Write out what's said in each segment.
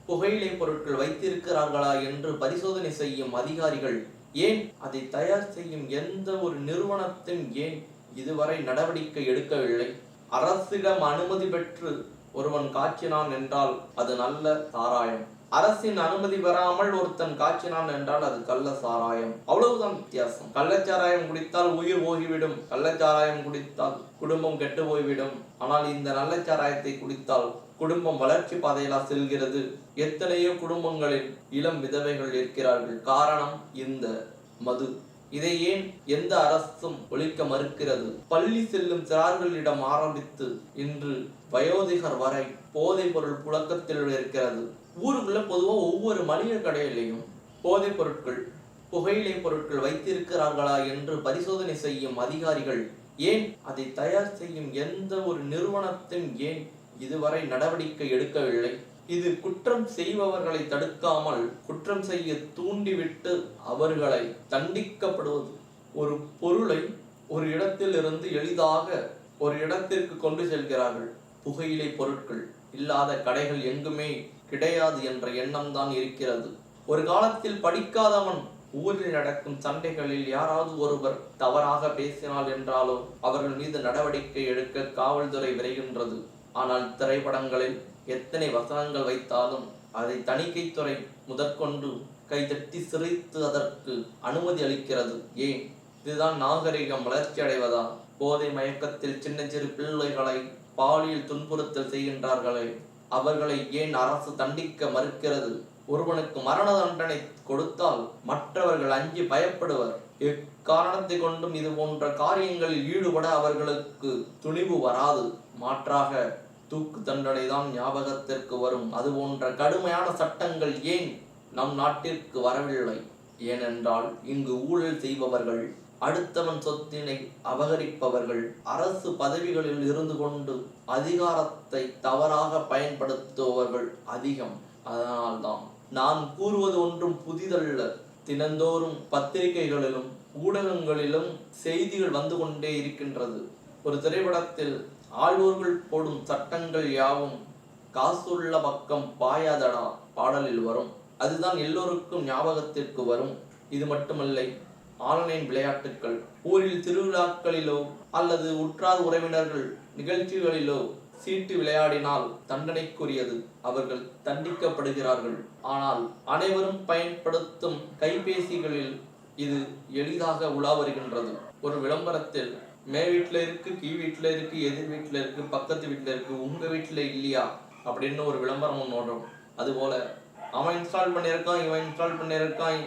புகையிலை பொருட்கள் வைத்திருக்கிறார்களா என்று பரிசோதனை செய்யும் அதிகாரிகள் ஏன் அதை தயார் செய்யும் எந்த ஒரு நிறுவனத்தையும் ஏன் இதுவரை நடவடிக்கை எடுக்கவில்லை? அரசிடம் அனுமதி பெற்று ஒருவன் காய்ச்சினான் என்றால் அது நல்ல சாராயம், அரசின் அனுமதி பெறாமல் ஒருத்தன் காய்ச்சினான் என்றால் அது கள்ள சாராயம். அவ்வளவுதான் வித்தியாசம். கள்ளச்சாராயம் குடித்தால் உயிர் போய்விடும், கள்ளச்சாராயம் குடித்தால் குடும்பம் கெட்டு போய்விடும். ஆனால் இந்த நல்ல சாராயத்தை குடித்தால் குடும்பம் வளர்ச்சி பாதையிலா செல்கிறது. எத்தனையோ குடும்பங்களில் இளம் விதவைகள் இருக்கிறார்கள். காரணம் இந்த மது. இதை ஏன் எந்த அரசும் ஒழிக்க மறுக்கிறது? பள்ளி செல்லும் சிறார்களிடம் ஆரம்பித்து இன்று வயோதிகர் வரை போதைப் பொருள் புழக்கத்தில் இருக்கிறது. ஊருக்குள்ள பொதுவா ஒவ்வொரு மளிகை கடையிலையும் போதைப் பொருட்கள், புகையிலை பொருட்கள் வைத்திருக்கிறார்களா என்று பரிசோதனை செய்யும் அதிகாரிகள் ஏன் அதை தயார் செய்யும் எந்த ஒரு நிறுவனத்தையும் ஏன் இதுவரை நடவடிக்கை எடுக்கவில்லை? இது குற்றம் செய்பவர்களை தடுக்காமல் குற்றம் செய்ய தூண்டிவிட்டு அவர்களை தண்டிக்கப்படுவது. ஒரு பொருளை ஒரு இடத்தில் இருந்து எளிதாக ஒரு இடத்திற்கு கொண்டு செல்கிறார்கள். புகையிலை பொருட்கள் இல்லாத கடைகள் எங்குமே கிடையாது என்ற எண்ணம் தான் இருக்கிறது. ஒரு காலத்தில் படிக்காதவன் ஊரில் நடக்கும் சண்டைகளில் யாராவது ஒருவர் தவறாக பேசினால் என்றாலோ அவர்கள் மீது நடவடிக்கை எடுக்க காவல்துறை விரைகின்றது. ஆனால் திரைப்படங்களில் எத்தனை வசனங்கள் வைத்தாலும் அதை தணிக்கைத்துறை முதற்கொண்டு கைதட்டி சிரித்து அதற்கு அனுமதி அளிக்கிறது. ஏன்? இதுதான் நாகரிகம் வளர்ச்சி அடைவதா? போதை மயக்கத்தில் சின்ன சிறு பிள்ளைகளை பாலியல் துன்புறுத்தல் செய்கின்றார்களே, அவர்களை ஏன் அரசு தண்டிக்க மறுக்கிறது? ஒருவனுக்கு மரண தண்டனை கொடுத்தால் மற்றவர்கள் அஞ்சி பயப்படுவர். எக்காரணத்தை கொண்டும் இது போன்ற காரியங்களில் ஈடுபட அவர்களுக்கு துணிவு வராது. மாற்றாக தூக்கு தண்டனை தான் ஞாபகத்திற்கு வரும். அது போன்ற கடுமையான சட்டங்கள் ஏன் நம் நாட்டிற்கு வரவில்லை? ஏனென்றால் இங்கு ஊழல் செய்பவர்கள், அடுத்தவன் சொத்தினை அபகரிப்பவர்கள், அரசு பதவிகளில் இருந்து கொண்டு அதிகாரத்தை தவறாக பயன்படுத்துபவர்கள் அதிகம். அதனால்தான் நான் கூறுவது ஒன்றும் புதிதல்ல. தினந்தோறும் பத்திரிகைகளிலும் ஊடகங்களிலும் செய்திகள் வந்து கொண்டே இருக்கின்றது. ஒரு திரைப்படத்தில் ஆழ்வோர்கள் போடும் சட்டங்கள் யாவும் காசுள்ள பக்கம் பாயாதடா பாடலில் வரும். அதுதான் எல்லோருக்கும் ஞாபகத்திற்கு வரும். இது மட்டுமல்ல, ஆன்லைன் விளையாட்டுக்கள் ஊரில் திருவிழாக்களிலோ அல்லது உற்றார் உறவினர்கள் நிகழ்ச்சிகளிலோ சீட்டு விளையாடினால் தண்டனைக்குரியது. அவர்கள் தண்டிக்கப்படுகிறார்கள். ஆனால் அனைவரும் பயன்படுத்தும் கைபேசிகளில் இது எளிதாக உலா வருகின்றது. ஒரு விளம்பரத்தில் மே வீட்டுல இருக்கு, கீ வீட்டுல இருக்கு, எதிர் வீட்டுல இருக்கு, பக்கத்து வீட்டுல இருக்கு, உங்க வீட்டுல இல்லையா அப்படின்னு ஒரு விளம்பரம் ஒன்று வரும். அதுபோல அவன் இன்ஸ்டால் பண்ணியிருக்கான், இவன் இன்ஸ்டால் பண்ணியிருக்கான்,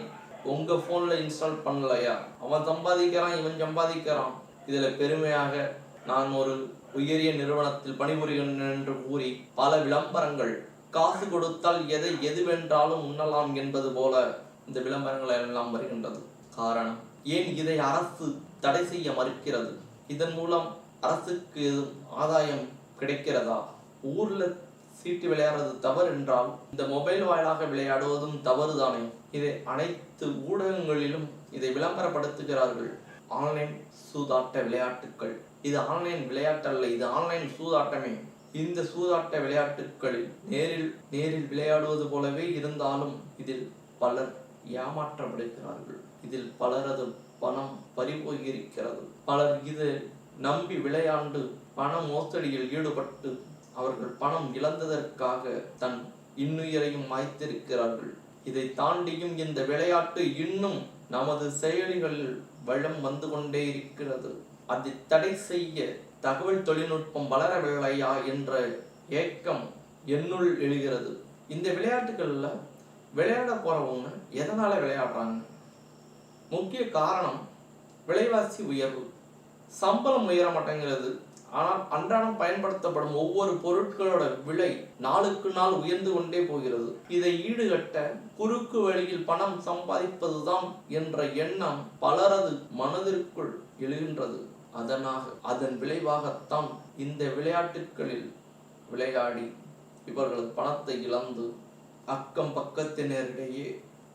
உங்க போன்ல இன்ஸ்டால் பண்ணலையா? அவன் சம்பாதிக்கிறான், இவன் சம்பாதிக்கிறான். இதுல பெருமையாக நான் ஒரு உயரிய நிறுவனத்தில் பணிபுரிகிறேன் என்று கூறி பல விளம்பரங்கள், காசு கொடுத்தால் எது வென்றாலும் உண்ணலாம் என்பது போல இந்த விளம்பரங்கள் எல்லாம் வருகின்றது. காரணம் ஏன் இதை அரசு தடை செய்ய மறுக்கிறது? இதன் மூலம் அரசுக்கு எதுவும் ஆதாயம் கிடைக்கிறதா? ஊர்ல சீட்டு விளையாடுறது தவறு என்றால் இந்த மொபைல் வாயிலாக விளையாடுவதும் தவறுதானே? இதை அனைத்து ஊடகங்களிலும் இதை விளம்பரப்படுத்துகிறார்கள். ஆன்லைன் சூதாட்ட விளையாட்டுக்கள். இது ஆன்லைன் விளையாட்டல்ல, இது ஆன்லைன் சூதாட்டமே. இந்த சூதாட்ட விளையாட்டுகளில் நேரில் விளையாடுவது போலவே இருந்தாலும் இதில் பலர் ஏமாற்றப்படுகிறார்கள். இதில் பலரது பணம் பறிபோயிருக்கிறது. பலர் இது நம்பி விளையாண்டு பண மோசடியில் ஈடுபட்டு அவர்கள் பணம் இழந்ததற்காக தன் இன்னுயிரையும் மாய்த்திருக்கிறார்கள். இதை தாண்டியும் இந்த விளையாட்டு இன்னும் நமது செயலிகளில் வளம் வந்து கொண்டே இருக்கிறது. அதை தடை செய்ய தகவல் தொழில்நுட்பம் வளரவில்லையா என்ற ஏக்கம் என்னுள் எழுகிறது. இந்த விளையாட்டுகள்ல விளையாட போறவங்க எதனால விளையாடுறாங்க? முக்கிய காரணம் விலைவாசி உயர்வு. சம்பளம் உயர மாட்டேங்கிறது. ஆனால் அன்றாடம் பயன்படுத்தப்படும் ஒவ்வொரு பொருட்களோட விலை நாளுக்கு நாள் உயர்ந்து கொண்டே போகிறது. இதை ஈடுகட்ட குறுக்கு வழியில் பணம் சம்பாதிப்பதுதான் என்ற எண்ணம் பலரது மனதிற்குள் எழுகின்றது. அதன் விளைவாகத்தான் இந்த விளையாட்டுகளில் விளையாடி இவர்களது பணத்தை இழந்து அக்கம் பக்கத்தினரிடையே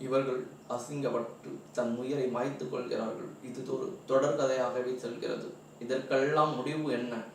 இவர்கள் அசிங்கப்பட்டு தன் உயிரை மாய்த்து கொள்கிறார்கள். இது ஒரு தொடர்கதையாகவே செல்கிறது. இதற்கெல்லாம் முடிவு என்ன?